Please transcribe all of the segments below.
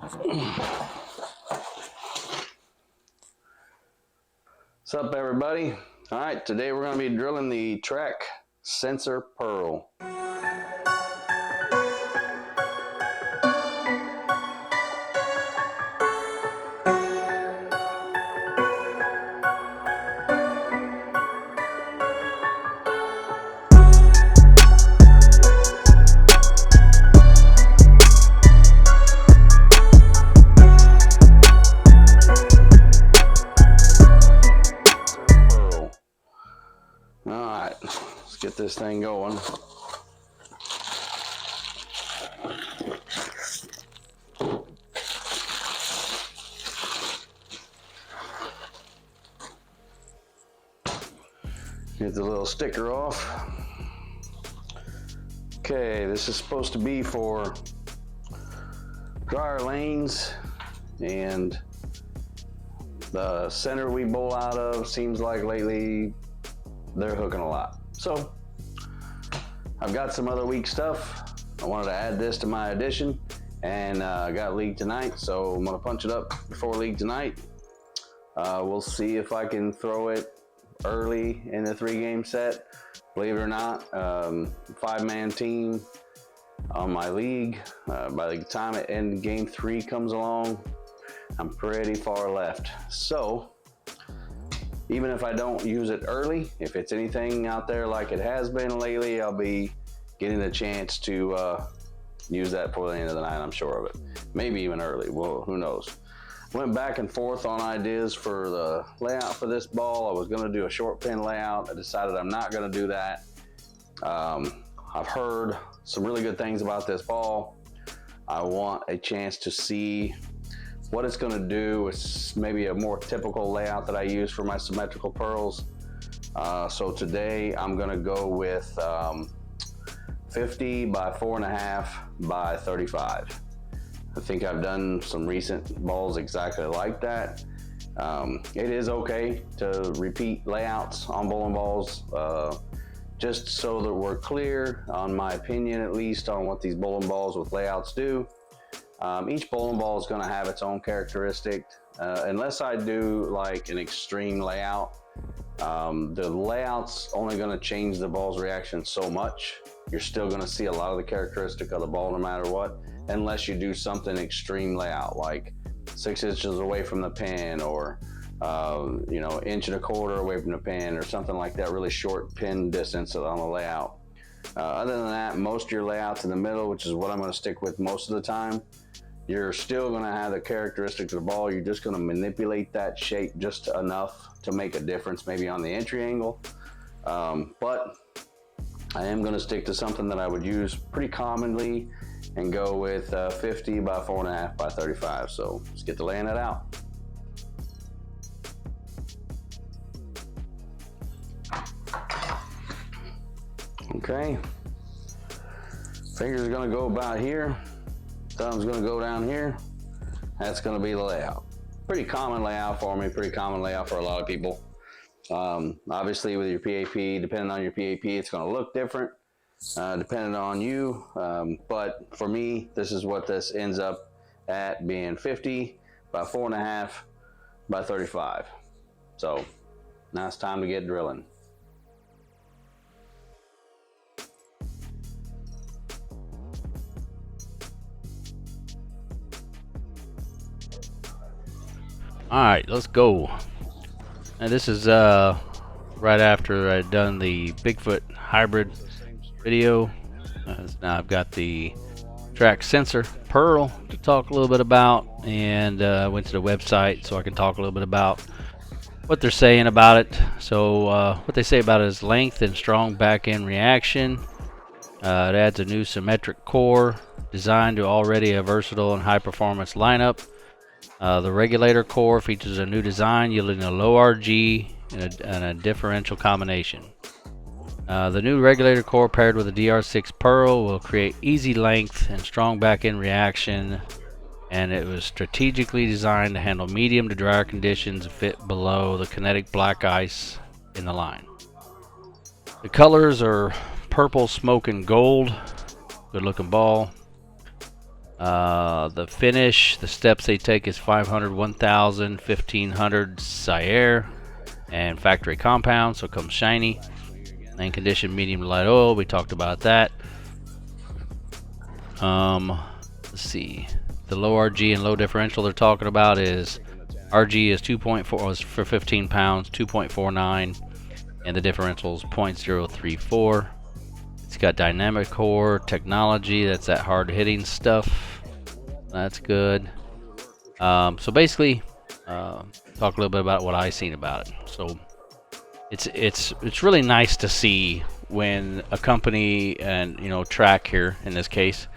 What's up, everybody? All right, today we're going to be drilling the track sensor pearl. Alright, let's get this thing going. Get the little sticker off. Okay, this is supposed to be for drier lanes, and the center we bowl out of seems like lately they're hooking a lot. So I've got some other weak stuff. I wanted to add this to my addition, and I got league tonight, so I'm gonna punch it up before league tonight. We'll see if I can throw it early in the 3-game set. Believe it or not, 5-man team on my league. By the time game 3 comes along, I'm pretty far left. So even if I don't use it early, if it's anything out there like it has been lately, I'll be getting a chance to use that before the end of the night, I'm sure of it. Maybe even early, well, who knows. Went back and forth on ideas for the layout for this ball. I was gonna do a short pin layout. I decided I'm not gonna do that. I've heard some really good things about this ball. I want a chance to see what it's gonna do with maybe a more typical layout that I use for my symmetrical pearls. So today I'm gonna go with 50 by 4.5 by 35. I think I've done some recent balls exactly like that. It is okay to repeat layouts on bowling balls, just so that we're clear, on my opinion at least, on what these bowling balls with layouts do. Each bowling ball is going to have its own characteristic. Unless I do like an extreme layout, the layout's only going to change the ball's reaction so much. You're still going to see a lot of the characteristic of the ball no matter what, unless you do something extreme layout like 6 inches away from the pin, or 1.25 inches away from the pin, or something like that, really short pin distance on the layout. Other than that, most of your layouts in the middle, which is what I'm going to stick with most of the time, you're still going to have the characteristics of the ball. You're just going to manipulate that shape just enough to make a difference maybe on the entry angle. But I am going to stick to something that I would use pretty commonly and go with 50 by 4.5 by 35. So let's get to laying it out. Okay, fingers are going to go about here, thumb's going to go down here. That's going to be the layout. Pretty common layout for me, pretty common layout for a lot of people. Obviously with your PAP, depending on your PAP, it's going to look different depending on you, but for me, this is what this ends up at, being 50 by 4.5 by 35. So now it's time to get drilling. All right, let's go. And this is right after I'd done the Bigfoot hybrid video. Now I've got the track sensor pearl to talk a little bit about, and went to the website so I can talk a little bit about what they're saying about it. So what they say about it is length and strong back end reaction. It adds a new symmetric core designed to already a versatile and high performance lineup. The regulator core features a new design yielding a low RG and a differential combination. The new regulator core paired with a DR6 Pearl will create easy length and strong back-end reaction, and it was strategically designed to handle medium to drier conditions and fit below the kinetic black ice in the line. The colors are purple, smoke, and gold. Good looking ball. The finish, the steps they take is 500, 1000, 1500 Sire and factory compound, so it comes shiny. Lane condition, medium to light oil, we talked about that. Let's see. The low RG and low differential they're talking about is RG is 2.4 for 15 pounds, 2.49, and the differential is 0.034. It's got dynamic core technology. That's that hard hitting stuff. That's good. So basically, talk a little bit about what I seen about it. So it's really nice to see when a company, and track here in this case,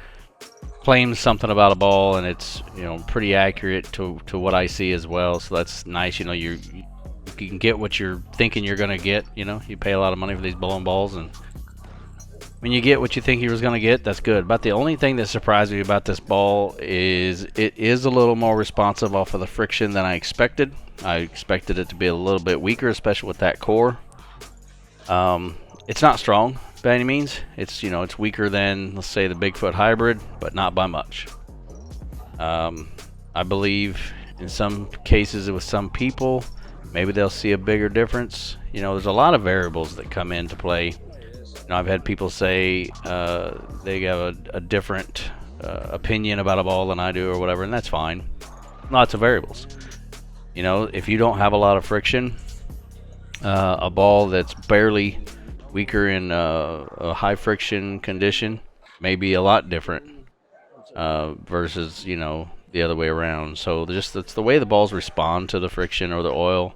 claims something about a ball and it's pretty accurate to what I see as well. So that's nice. You can get what you're thinking you're gonna get. You pay a lot of money for these bowling balls, and when you get what you think you was gonna get, that's good. But the only thing that surprised me about this ball is it is a little more responsive off of the friction than I expected. I expected it to be a little bit weaker, especially with that core. It's not strong by any means. It's it's weaker than, let's say, the Bigfoot hybrid, but not by much. I believe in some cases with some people, maybe they'll see a bigger difference. There's a lot of variables that come into play. I've had people say they have a different opinion about a ball than I do or whatever, and that's fine. Lots of variables. If you don't have a lot of friction, a ball that's barely weaker in a high friction condition may be a lot different versus the other way around. So it's the way the balls respond to the friction or the oil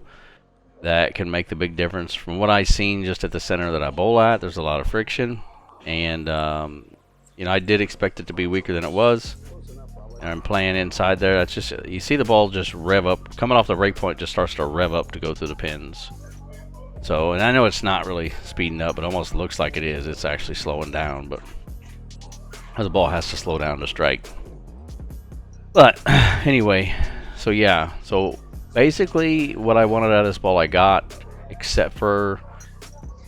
that can make the big difference. From what I've seen just at the center that I bowl at, there's a lot of friction, and I did expect it to be weaker than it was. And I'm playing inside there. That's just, you see the ball just rev up, coming off the break point, just starts to rev up to go through the pins. So, and I know it's not really speeding up, but it almost looks like it is. It's actually slowing down, but the ball has to slow down to strike. But anyway, so yeah, so basically what I wanted out of this ball I got, except for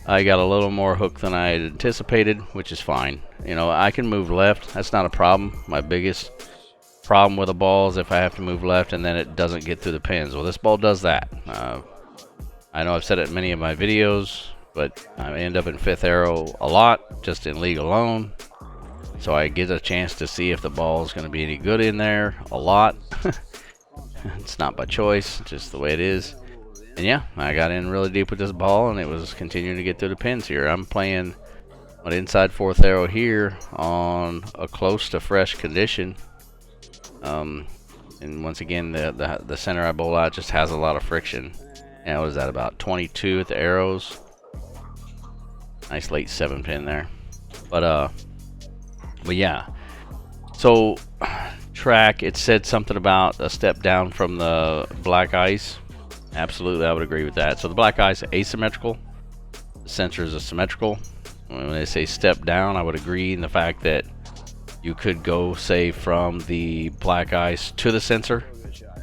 I got a little more hook than I had anticipated, which is fine. I can move left. That's not a problem. My biggest problem with a ball is if I have to move left and then it doesn't get through the pins. Well, this ball does that. I know I've said it in many of my videos, but I end up in fifth arrow a lot, just in league alone. So I get a chance to see if the ball is going to be any good in there a lot. It's not by choice, just the way it is. And yeah, I got in really deep with this ball, and it was continuing to get through the pins here. I'm playing an inside fourth arrow here on a close to fresh condition. And once again, the center I bowl out just has a lot of friction. And what is that, about 22 at the arrows? Nice late 7 pin there. But yeah. So track, it said something about a step down from the black ice. Absolutely, I would agree with that. So the black ice is asymmetrical. The sensor is symmetrical. When they say step down, I would agree in the fact that you could go, say, from the black ice to the sensor.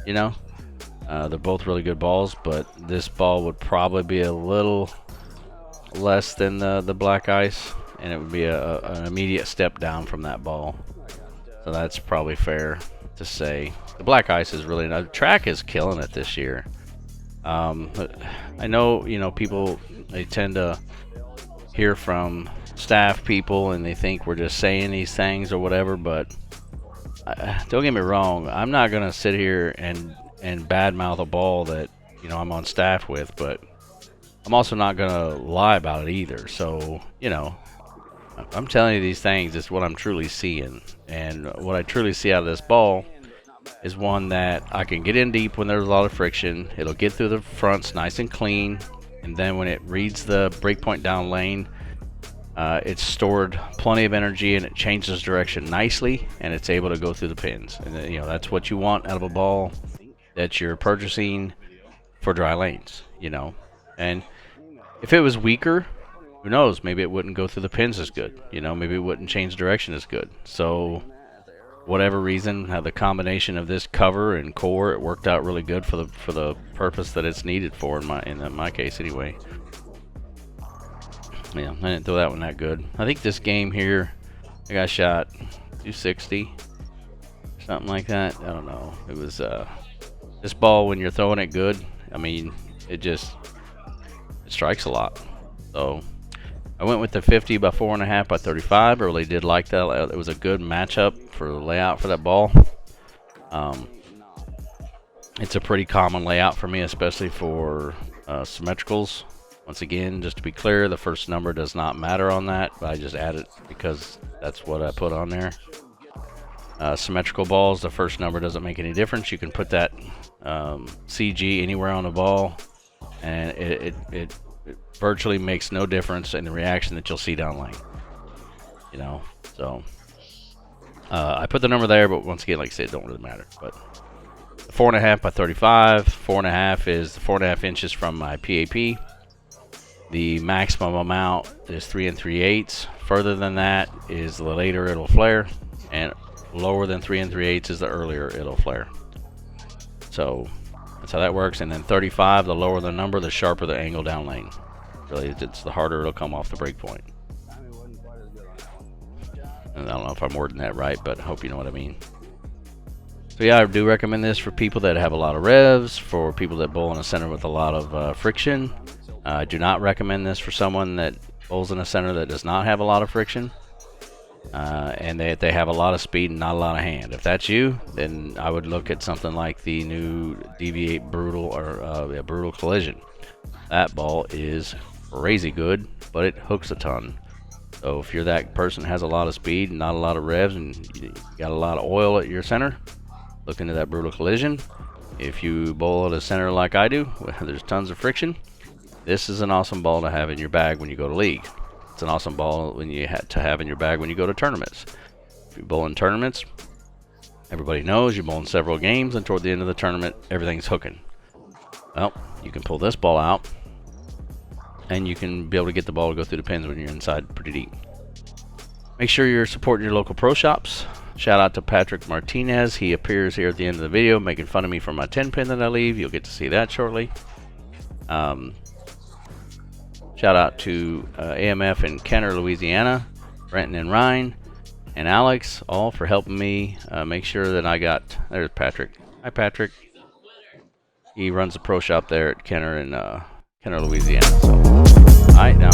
They're both really good balls, but this ball would probably be a little less than the black ice, and it would be an immediate step down from that ball. So that's probably fair to say. The black ice is really nice. Track is killing it this year. I know, people, they tend to hear from staff people and they think we're just saying these things or whatever, but don't get me wrong, I'm not gonna sit here and badmouth a ball that I'm on staff with, but I'm also not gonna lie about it either. So I'm telling you these things, it's what I'm truly seeing, and what I truly see out of this ball is one that I can get in deep when there's a lot of friction. It'll get through the fronts nice and clean, and then when it reads the breakpoint down lane, it's stored plenty of energy and it changes direction nicely, and it's able to go through the pins. And that's what you want out of a ball that you're purchasing for dry lanes. And if it was weaker, who knows, maybe it wouldn't go through the pins as good. Maybe it wouldn't change direction as good. So whatever reason, the combination of this cover and core, it worked out really good for the purpose that it's needed for in my case anyway. Yeah, I didn't throw that one that good. I think this game here, I got shot 260. something like that. I don't know. It was this ball, when you're throwing it good, I mean, it strikes a lot. So I went with the 50 by 4.5 by 35. I really did like that. It was a good matchup for the layout for that ball. It's a pretty common layout for me, especially for symmetricals. Once again, just to be clear, the first number does not matter on that, but I just add it because that's what I put on there. Symmetrical balls, the first number doesn't make any difference. You can put that CG anywhere on the ball, and it virtually makes no difference in the reaction that you'll see down lane. You know, so I put the number there, but once again, like I said, it don't really matter. But 4.5 by 35, 4.5 is 4.5 inches from my PAP. The maximum amount is 3 3/8. Further than that is the later it'll flare, and lower than 3 3/8 is the earlier it'll flare. So that's how that works. And then 35, the lower the number, the sharper the angle down lane. Really, it's the harder it'll come off the break point. And I don't know if I'm wording that right, but I hope you know what I mean. So yeah, I do recommend this for people that have a lot of revs, for people that bowl in a center with a lot of friction. I do not recommend this for someone that bowls in a center that does not have a lot of friction, and they have a lot of speed and not a lot of hand. If that's you, then I would look at something like the new Deviate Brutal or Brutal Collision. That ball is crazy good, but it hooks a ton. So if you're that person that has a lot of speed and not a lot of revs, and you got a lot of oil at your center, look into that Brutal Collision. If you bowl at a center like I do, where there's tons of friction, this is an awesome ball to have in your bag when you go to league. It's an awesome ball when you to have in your bag when you go to tournaments. If you bowl in tournaments, everybody knows you're bowling several games, and toward the end of the tournament, everything's hooking. Well, you can pull this ball out, and you can be able to get the ball to go through the pins when you're inside pretty deep. Make sure you're supporting your local pro shops. Shout out to Patrick Martinez. He appears here at the end of the video making fun of me for my 10 pin that I leave. You'll get to see that shortly. Shout out to AMF in Kenner, Louisiana, Brenton and Ryan, and Alex, all for helping me make sure that I got... There's Patrick. Hi, Patrick. He runs a pro shop there at Kenner in Kenner, Louisiana. So, all right, now.